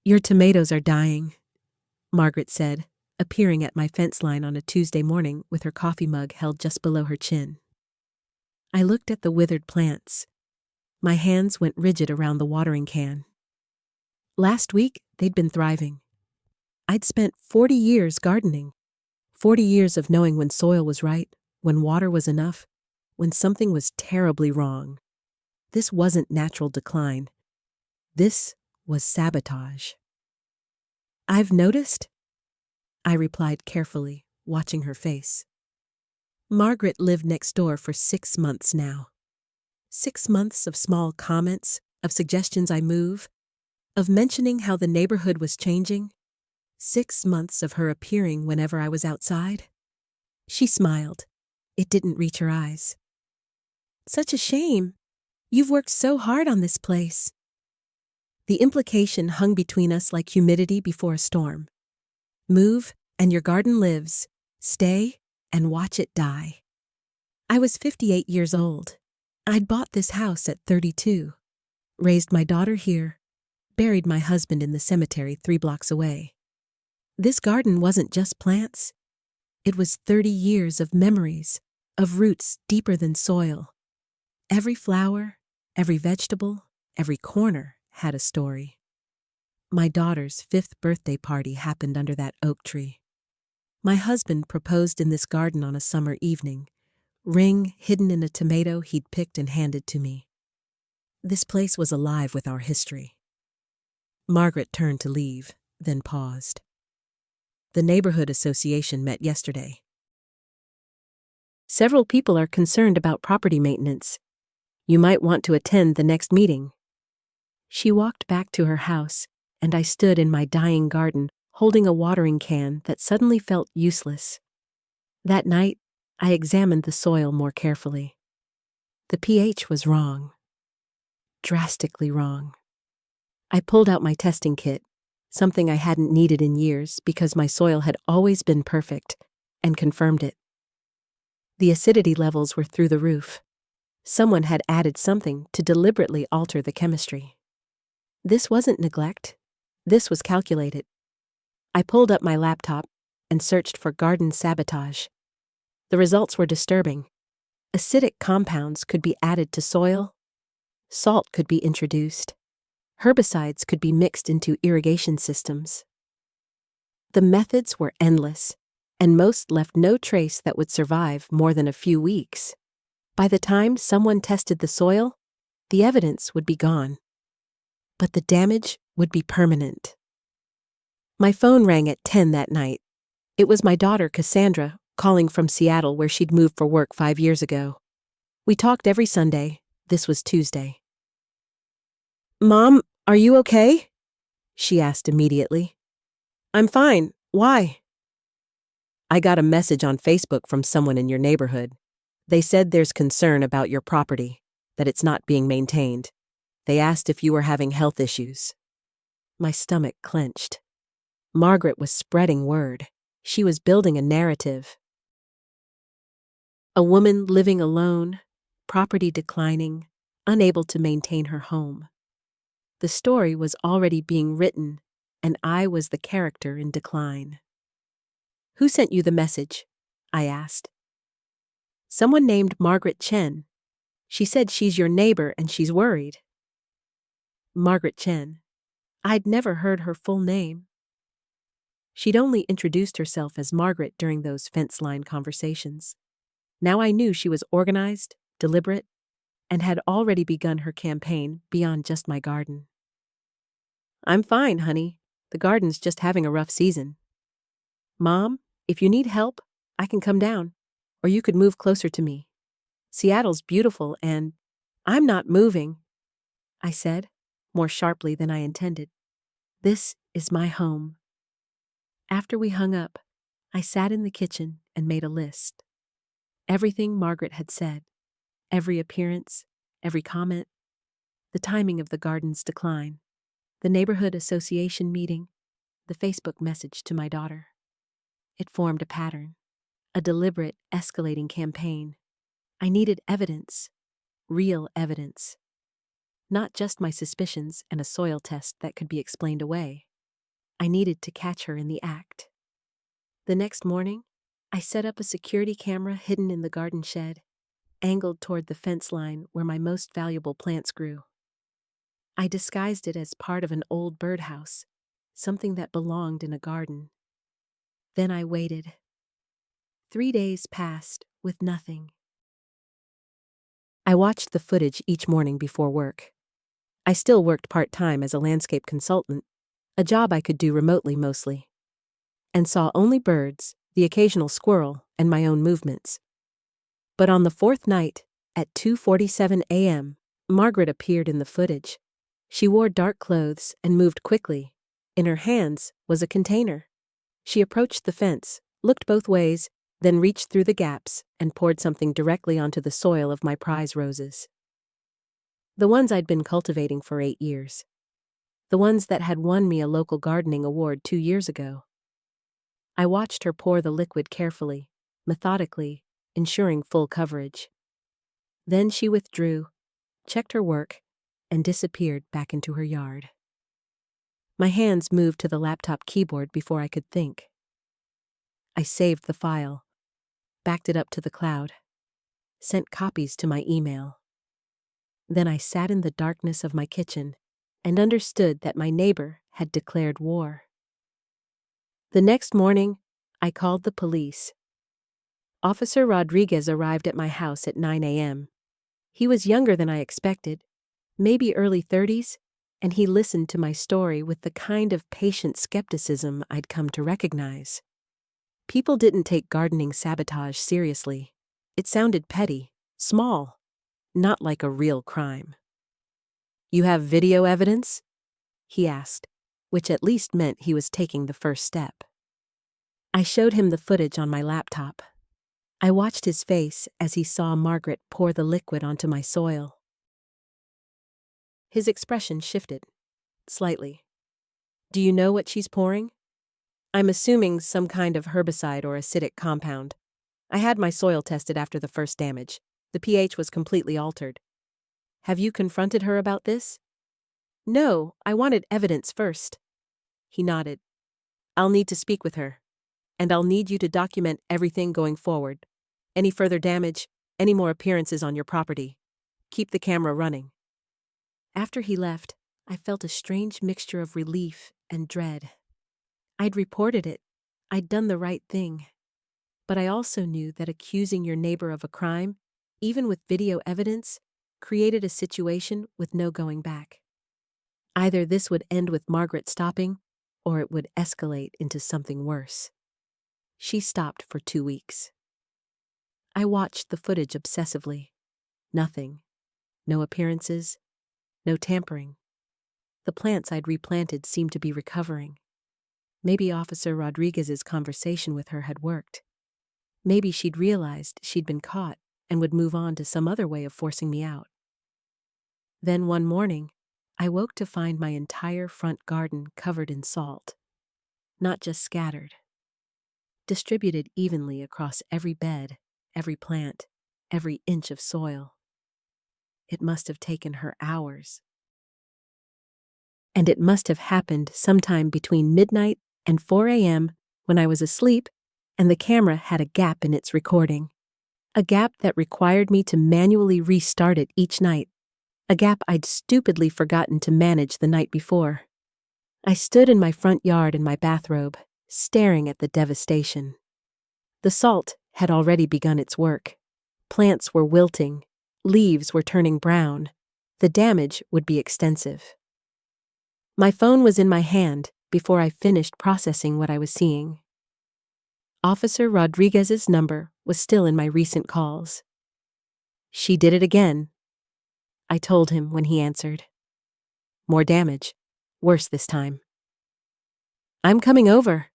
"Your tomatoes are dying," Margaret said, appearing at my fence line on a Tuesday morning with her coffee mug held just below her chin. I looked at the withered plants. My hands went rigid around the watering can. Last week, they'd been thriving. I'd spent 40 years gardening, 40 years of knowing when soil was right, when water was enough, when something was terribly wrong. This wasn't natural decline. This was sabotage. "I've noticed," I replied carefully, watching her face. Margaret lived next door for 6 months now. 6 months of small comments, of suggestions I move, of mentioning how the neighborhood was changing. 6 months of her appearing whenever I was outside. She smiled. It didn't reach her eyes. "Such a shame. You've worked so hard on this place." The implication hung between us like humidity before a storm. Move, and your garden lives. Stay, and watch it die. I was 58 years old. I'd bought this house at 32, raised my daughter here, buried my husband in the cemetery 3 blocks away. This garden wasn't just plants. It was 30 years of memories, of roots deeper than soil. Every flower, every vegetable, every corner had a story. My daughter's 5th birthday party happened under that oak tree. My husband proposed in this garden on a summer evening, ring hidden in a tomato he'd picked and handed to me. This place was alive with our history. Margaret turned to leave, then paused. "The neighborhood association met yesterday. Several people are concerned about property maintenance. You might want to attend the next meeting." She walked back to her house, and I stood in my dying garden, holding a watering can that suddenly felt useless. That night, I examined the soil more carefully. The pH was wrong. Drastically wrong. I pulled out my testing kit, something I hadn't needed in years because my soil had always been perfect, and confirmed it. The acidity levels were through the roof. Someone had added something to deliberately alter the chemistry. This wasn't neglect. This was calculated. I pulled up my laptop and searched for garden sabotage. The results were disturbing. Acidic compounds could be added to soil. Salt could be introduced. Herbicides could be mixed into irrigation systems. The methods were endless, and most left no trace that would survive more than a few weeks. By the time someone tested the soil, the evidence would be gone. But the damage would be permanent. My phone rang at 10 that night. It was my daughter, Cassandra, calling from Seattle where she'd moved for work 5 years ago. We talked every Sunday. This was Tuesday. "Mom, are you okay?" she asked immediately. "I'm fine. Why?" "I got a message on Facebook from someone in your neighborhood. They said there's concern about your property, that it's not being maintained. They asked if you were having health issues." My stomach clenched. Margaret was spreading word. She was building a narrative. A woman living alone, property declining, unable to maintain her home. The story was already being written, and I was the character in decline. "Who sent you the message?" I asked. "Someone named Margaret Chen. She said she's your neighbor and she's worried." Margaret Chen. I'd never heard her full name. She'd only introduced herself as Margaret during those fence line conversations. Now I knew she was organized, deliberate, and had already begun her campaign beyond just my garden. "I'm fine, honey. The garden's just having a rough season." "Mom, if you need help, I can come down, or you could move closer to me. Seattle's beautiful and—" "I'm not moving," I said, more sharply than I intended. "This is my home." After we hung up, I sat in the kitchen and made a list. Everything Margaret had said, every appearance, every comment, the timing of the garden's decline, the neighborhood association meeting, the Facebook message to my daughter. It formed a pattern, a deliberate, escalating campaign. I needed evidence, real evidence. Not just my suspicions and a soil test that could be explained away. I needed to catch her in the act. The next morning, I set up a security camera hidden in the garden shed, angled toward the fence line where my most valuable plants grew. I disguised it as part of an old birdhouse, something that belonged in a garden. Then I waited. 3 days passed with nothing. I watched the footage each morning before work. I still worked part-time as a landscape consultant, a job I could do remotely mostly, and saw only birds, the occasional squirrel, and my own movements. But on the fourth night, at 2:47 a.m., Margaret appeared in the footage. She wore dark clothes and moved quickly. In her hands was a container. She approached the fence, looked both ways, then reached through the gaps and poured something directly onto the soil of my prize roses. The ones I'd been cultivating for 8 years. The ones that had won me a local gardening award 2 years ago. I watched her pour the liquid carefully, methodically, ensuring full coverage. Then she withdrew, checked her work, and disappeared back into her yard. My hands moved to the laptop keyboard before I could think. I saved the file, backed it up to the cloud, sent copies to my email. Then I sat in the darkness of my kitchen and understood that my neighbor had declared war. The next morning, I called the police. Officer Rodriguez arrived at my house at 9 a.m. He was younger than I expected, maybe early 30s, and he listened to my story with the kind of patient skepticism I'd come to recognize. People didn't take gardening sabotage seriously. It sounded petty, small, not like a real crime. "You have video evidence?" he asked, which at least meant he was taking the first step. I showed him the footage on my laptop. I watched his face as he saw Margaret pour the liquid onto my soil. His expression shifted, slightly. "Do you know what she's pouring?" "I'm assuming some kind of herbicide or acidic compound. I had my soil tested after the first damage. The pH was completely altered." "Have you confronted her about this?" "No, I wanted evidence first." He nodded. "I'll need to speak with her. And I'll need you to document everything going forward. Any further damage, any more appearances on your property. Keep the camera running." After he left, I felt a strange mixture of relief and dread. I'd reported it. I'd done the right thing. But I also knew that accusing your neighbor of a crime, even with video evidence, created a situation with no going back. Either this would end with Margaret stopping, or it would escalate into something worse. She stopped for 2 weeks. I watched the footage obsessively. Nothing. No appearances. No tampering. The plants I'd replanted seemed to be recovering. Maybe Officer Rodriguez's conversation with her had worked. Maybe she'd realized she'd been caught and would move on to some other way of forcing me out. Then one morning, I woke to find my entire front garden covered in salt. Not just scattered. Distributed evenly across every bed, every plant, every inch of soil. It must have taken her hours. And it must have happened sometime between midnight and 4 a.m. when I was asleep and the camera had a gap in its recording. A gap that required me to manually restart it each night. A gap I'd stupidly forgotten to manage the night before. I stood in my front yard in my bathrobe, staring at the devastation. The salt had already begun its work. Plants were wilting. Leaves were turning brown. The damage would be extensive. My phone was in my hand before I finished processing what I was seeing. Officer Rodriguez's number was still in my recent calls. "She did it again," I told him when he answered. "More damage. Worse this time." "I'm coming over,"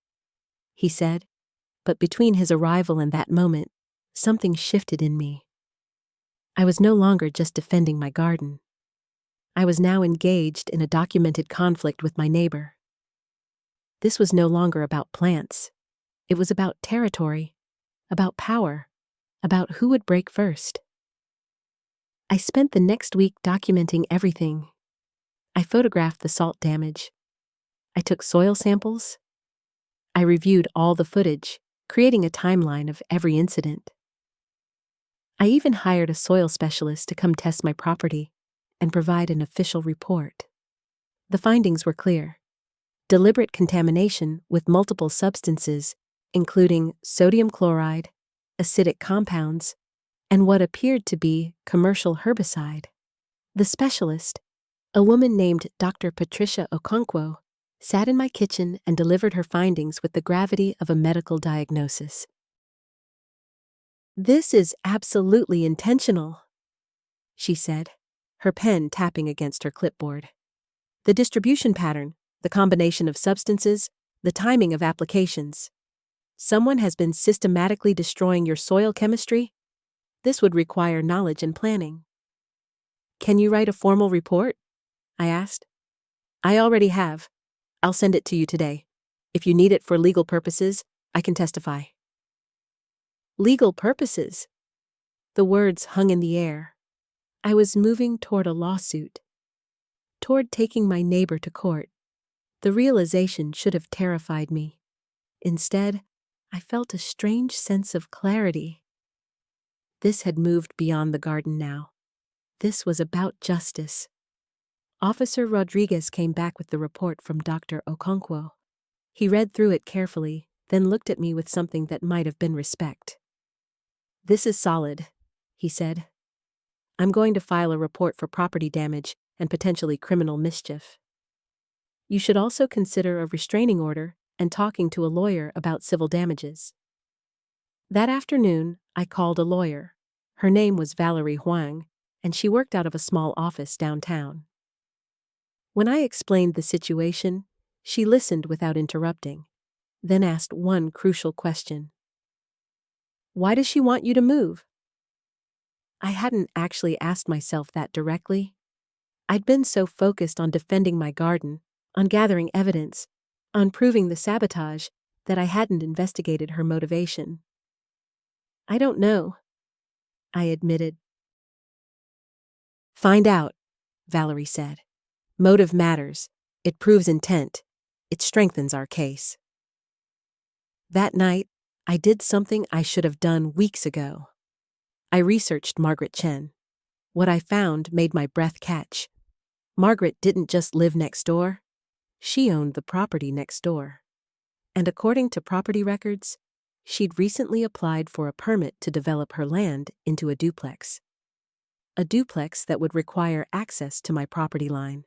he said, but between his arrival and that moment, something shifted in me. I was no longer just defending my garden. I was now engaged in a documented conflict with my neighbor. This was no longer about plants. It was about territory, about power, about who would break first. I spent the next week documenting everything. I photographed the salt damage. I took soil samples. I reviewed all the footage, creating a timeline of every incident. I even hired a soil specialist to come test my property and provide an official report. The findings were clear. Deliberate contamination with multiple substances, including sodium chloride, acidic compounds, and what appeared to be commercial herbicide. The specialist, a woman named Dr. Patricia Okonkwo, sat in my kitchen and delivered her findings with the gravity of a medical diagnosis. "This is absolutely intentional," she said, her pen tapping against her clipboard. "The distribution pattern, the combination of substances, the timing of applications. Someone has been systematically destroying your soil chemistry. This would require knowledge and planning." "Can you write a formal report?" I asked. "I already have. I'll send it to you today. If you need it for legal purposes, I can testify." Legal purposes? The words hung in the air. I was moving toward a lawsuit, toward taking my neighbor to court. The realization should have terrified me. Instead, I felt a strange sense of clarity. This had moved beyond the garden now. This was about justice. Officer Rodriguez came back with the report from Dr. Okonkwo. He read through it carefully, then looked at me with something that might have been respect. "This is solid," he said. "I'm going to file a report for property damage and potentially criminal mischief. You should also consider a restraining order and talking to a lawyer about civil damages." That afternoon, I called a lawyer. Her name was Valerie Huang, and she worked out of a small office downtown. When I explained the situation, she listened without interrupting, then asked one crucial question. "Why does she want you to move?" I hadn't actually asked myself that directly. I'd been so focused on defending my garden, on gathering evidence, on proving the sabotage, that I hadn't investigated her motivation. "I don't know," I admitted. "Find out," Valerie said. "Motive matters. It proves intent. It strengthens our case." That night, I did something I should have done weeks ago. I researched Margaret Chen. What I found made my breath catch. Margaret didn't just live next door. She owned the property next door. And according to property records, she'd recently applied for a permit to develop her land into a duplex. A duplex that would require access to my property line.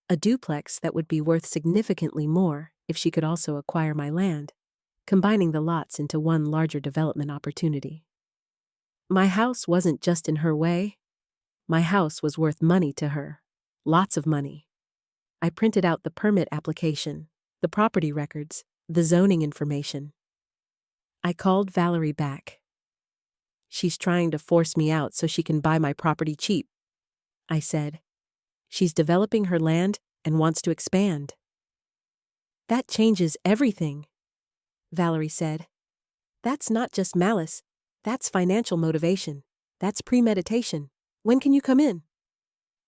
A duplex that would be worth significantly more if she could also acquire my land, combining the lots into one larger development opportunity. My house wasn't just in her way. My house was worth money to her. Lots of money. I printed out the permit application, the property records, the zoning information. I called Valerie back. "She's trying to force me out so she can buy my property cheap," I said. "She's developing her land and wants to expand." "That changes everything," Valerie said. "That's not just malice. That's financial motivation. That's premeditation. When can you come in?"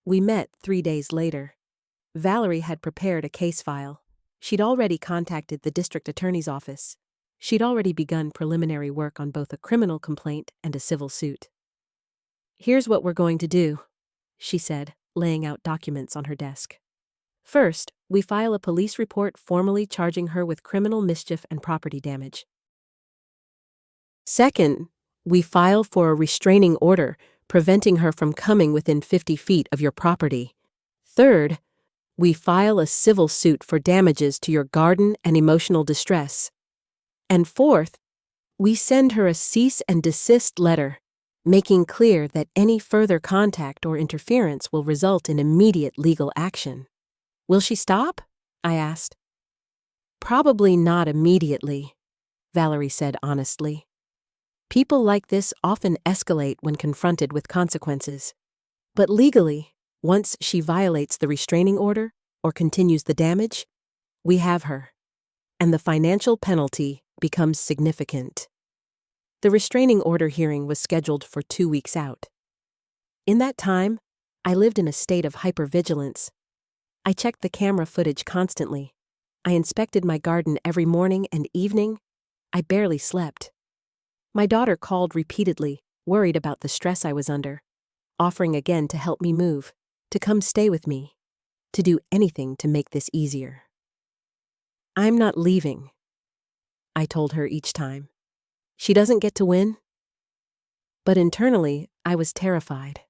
We met 3 days later. Valerie had prepared a case file. She'd already contacted the district attorney's office. She'd already begun preliminary work on both a criminal complaint and a civil suit. "Here's what we're going to do," she said, laying out documents on her desk. "First, we file a police report formally charging her with criminal mischief and property damage. Second, we file for a restraining order preventing her from coming within 50 feet of your property. Third, we file a civil suit for damages to your garden and emotional distress. And fourth, we send her a cease and desist letter, making clear that any further contact or interference will result in immediate legal action." "Will she stop?" I asked. "Probably not immediately," Valerie said honestly. "People like this often escalate when confronted with consequences. But legally, once she violates the restraining order or continues the damage, we have her, and the financial penalty becomes significant." The restraining order hearing was scheduled for 2 weeks out. In that time, I lived in a state of hypervigilance. I checked the camera footage constantly, I inspected my garden every morning and evening. I barely slept. My daughter called repeatedly, worried about the stress I was under, offering again to help me move, to come stay with me, to do anything to make this easier. "I'm not leaving," I told her each time. "She doesn't get to win." But internally, I was terrified.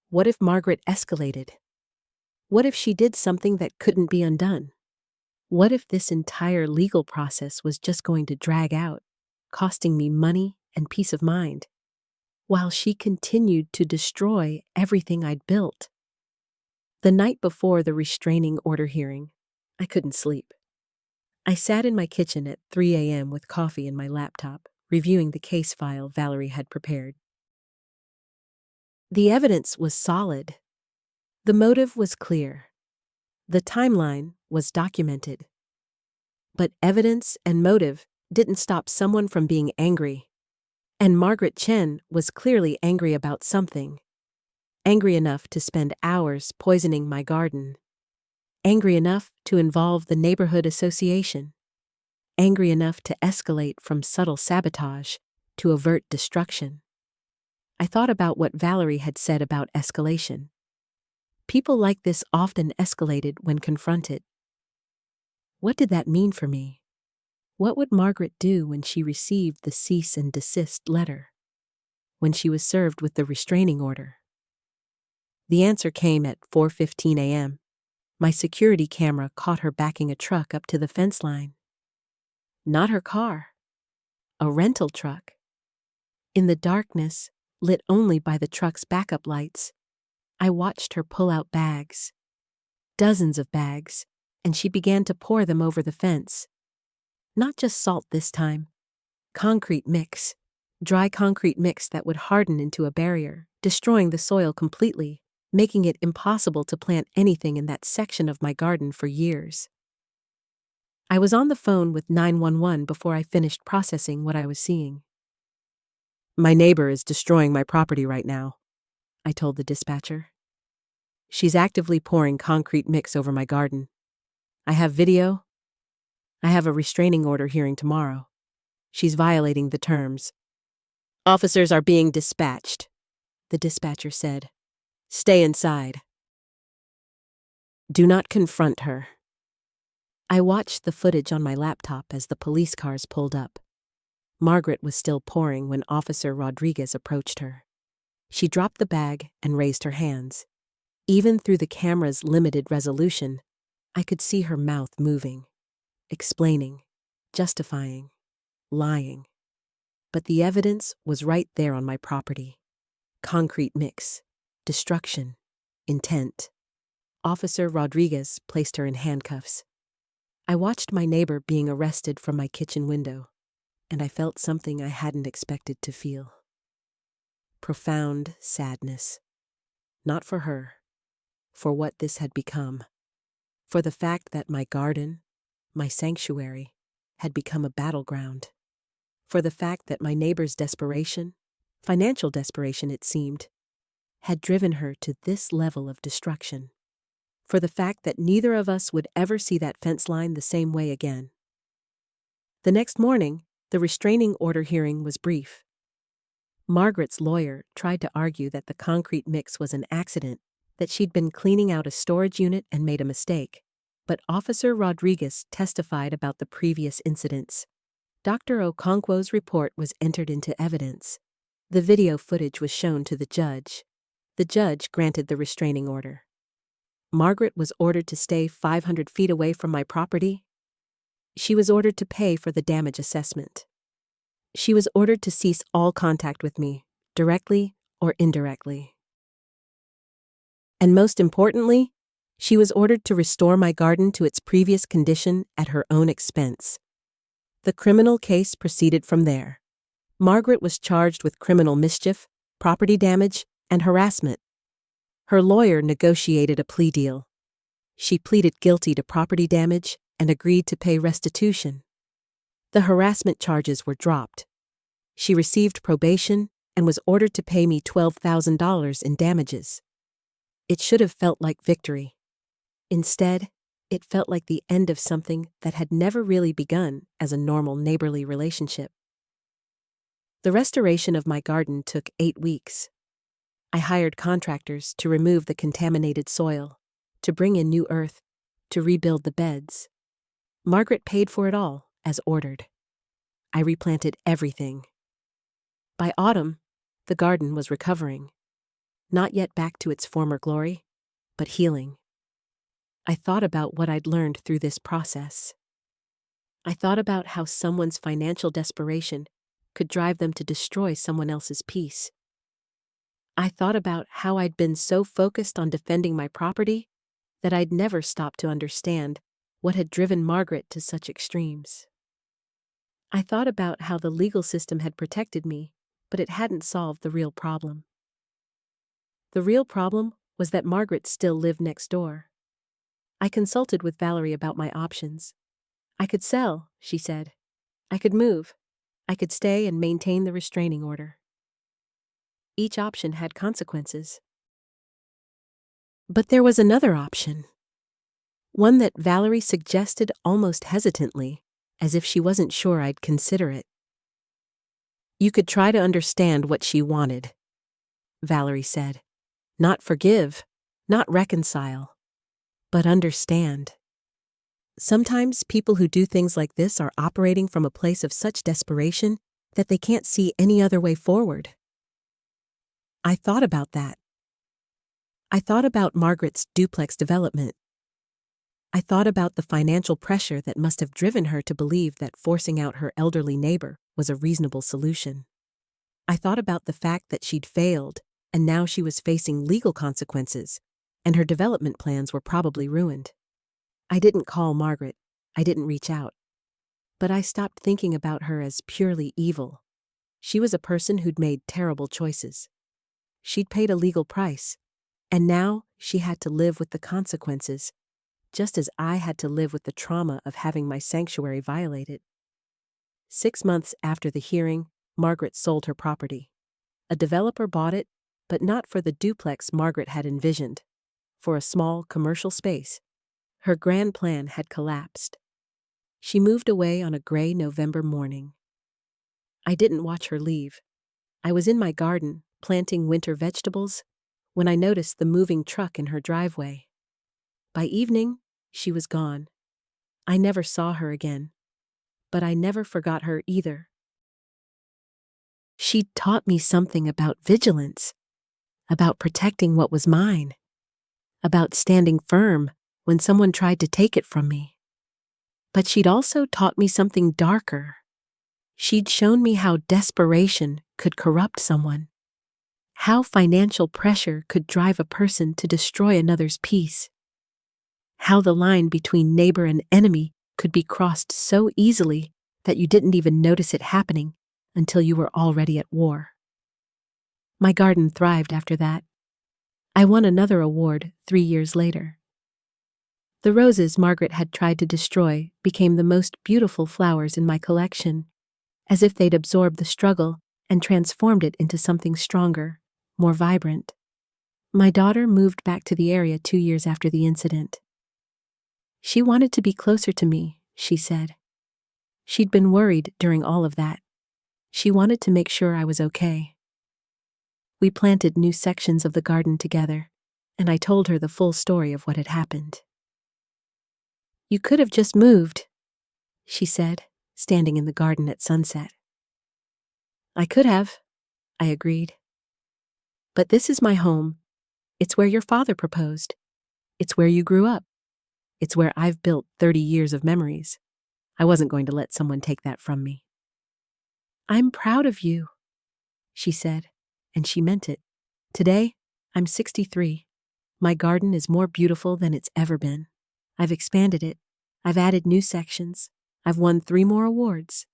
What if Margaret escalated? What if she did something that couldn't be undone? What if this entire legal process was just going to drag out, costing me money and peace of mind, while she continued to destroy everything I'd built? The night before the restraining order hearing, I couldn't sleep. I sat in my kitchen at 3 a.m. with coffee in my laptop, reviewing the case file Valerie had prepared. The evidence was solid. The motive was clear. The timeline was documented. But evidence and motive didn't stop someone from being angry. And Margaret Chen was clearly angry about something. Angry enough to spend hours poisoning my garden. Angry enough to involve the neighborhood association. Angry enough to escalate from subtle sabotage to overt destruction. I thought about what Valerie had said about escalation. People like this often escalated when confronted. What did that mean for me? What would Margaret do when she received the cease and desist letter? When she was served with the restraining order? The answer came at 4:15 a.m. My security camera caught her backing a truck up to the fence line. Not her car. A rental truck. In the darkness, lit only by the truck's backup lights, I watched her pull out bags. Dozens of bags, and she began to pour them over the fence. Not just salt this time. Concrete mix. Dry concrete mix that would harden into a barrier, destroying the soil completely, making it impossible to plant anything in that section of my garden for years. I was on the phone with 911 before I finished processing what I was seeing. "My neighbor is destroying my property right now," I told the dispatcher. "She's actively pouring concrete mix over my garden. I have video. I have a restraining order hearing tomorrow. She's violating the terms." "Officers are being dispatched," the dispatcher said. "Stay inside. Do not confront her." I watched the footage on my laptop as the police cars pulled up. Margaret was still pouring when Officer Rodriguez approached her. She dropped the bag and raised her hands. Even through the camera's limited resolution, I could see her mouth moving, explaining, justifying, lying. But the evidence was right there on my property. Concrete mix, destruction, intent. Officer Rodriguez placed her in handcuffs. I watched my neighbor being arrested from my kitchen window, and I felt something I hadn't expected to feel. Profound sadness. Not for her, for what this had become. For the fact that my garden, my sanctuary, had become a battleground. For the fact that my neighbor's desperation, financial desperation it seemed, had driven her to this level of destruction. For the fact that neither of us would ever see that fence line the same way again. The next morning, the restraining order hearing was brief. Margaret's lawyer tried to argue that the concrete mix was an accident, that she'd been cleaning out a storage unit and made a mistake. But Officer Rodriguez testified about the previous incidents. Dr. Okonkwo's report was entered into evidence. The video footage was shown to the judge. The judge granted the restraining order. Margaret was ordered to stay 500 feet away from my property. She was ordered to pay for the damage assessment. She was ordered to cease all contact with me, directly or indirectly. And most importantly, she was ordered to restore my garden to its previous condition at her own expense. The criminal case proceeded from there. Margaret was charged with criminal mischief, property damage, and harassment. Her lawyer negotiated a plea deal. She pleaded guilty to property damage and agreed to pay restitution. The harassment charges were dropped. She received probation and was ordered to pay me $12,000 in damages. It should have felt like victory. Instead, It felt like the end of something that had never really begun as a normal neighborly relationship. The restoration of my garden took 8 weeks. I hired contractors to remove the contaminated soil, to bring in new earth, to rebuild the beds. Margaret paid for it all, as ordered. I replanted everything. By autumn, the garden was recovering. Not yet back to its former glory, but healing. I thought about what I'd learned through this process. I thought about how someone's financial desperation could drive them to destroy someone else's peace. I thought about how I'd been so focused on defending my property that I'd never stopped to understand what had driven Margaret to such extremes. I thought about how the legal system had protected me, but it hadn't solved the real problem. The real problem was that Margaret still lived next door. I consulted with Valerie about my options. I could sell, she said. I could move. I could stay and maintain the restraining order. Each option had consequences. But there was another option. One that Valerie suggested almost hesitantly, as if she wasn't sure I'd consider it. You could try to understand what she wanted, Valerie said. Not forgive, not reconcile, but understand. Sometimes people who do things like this are operating from a place of such desperation that they can't see any other way forward. I thought about that. I thought about Margaret's duplex development. I thought about the financial pressure that must have driven her to believe that forcing out her elderly neighbor was a reasonable solution. I thought about the fact that she'd failed, and now she was facing legal consequences, and her development plans were probably ruined. I didn't call Margaret. I didn't reach out. But I stopped thinking about her as purely evil. She was a person who'd made terrible choices. She'd paid a legal price, and now she had to live with the consequences, just as I had to live with the trauma of having my sanctuary violated. 6 months after the hearing, Margaret sold her property. A developer bought it, but not for the duplex Margaret had envisioned, for a small commercial space. Her grand plan had collapsed. She moved away on a gray November morning. I didn't watch her leave. I was in my garden, planting winter vegetables, when I noticed the moving truck in her driveway. By evening, she was gone. I never saw her again, but I never forgot her either. She'd taught me something about vigilance, about protecting what was mine, about standing firm when someone tried to take it from me. But she'd also taught me something darker. She'd shown me how desperation could corrupt someone, how financial pressure could drive a person to destroy another's peace, how the line between neighbor and enemy could be crossed so easily that you didn't even notice it happening until you were already at war. My garden thrived after that. I won another award 3 years later. The roses Margaret had tried to destroy became the most beautiful flowers in my collection, as if they'd absorbed the struggle and transformed it into something stronger, more vibrant. My daughter moved back to the area 2 years after the incident. She wanted to be closer to me, she said. She'd been worried during all of that. She wanted to make sure I was okay. We planted new sections of the garden together, and I told her the full story of what had happened. You could have just moved, she said, standing in the garden at sunset. I could have, I agreed. But this is my home. It's where your father proposed. It's where you grew up. It's where I've built 30 years of memories. I wasn't going to let someone take that from me. I'm proud of you, she said, and she meant it. Today, I'm 63. My garden is more beautiful than it's ever been. I've expanded it. I've added new sections. I've won 3 more awards.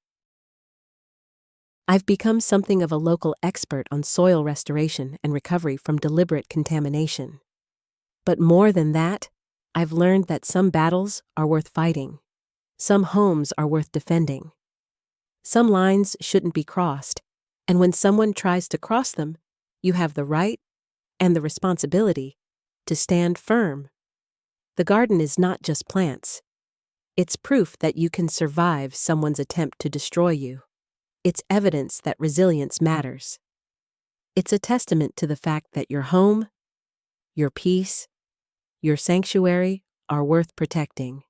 I've become something of a local expert on soil restoration and recovery from deliberate contamination. But more than that, I've learned that some battles are worth fighting. Some homes are worth defending. Some lines shouldn't be crossed, and when someone tries to cross them, you have the right and the responsibility to stand firm. The garden is not just plants. It's proof that you can survive someone's attempt to destroy you. It's evidence that resilience matters. It's a testament to the fact that your home, your peace, your sanctuary are worth protecting.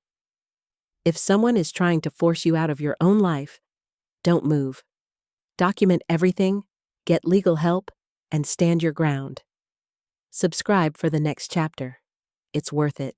If someone is trying to force you out of your own life, don't move. Document everything, get legal help, and stand your ground. Subscribe for the next chapter. It's worth it.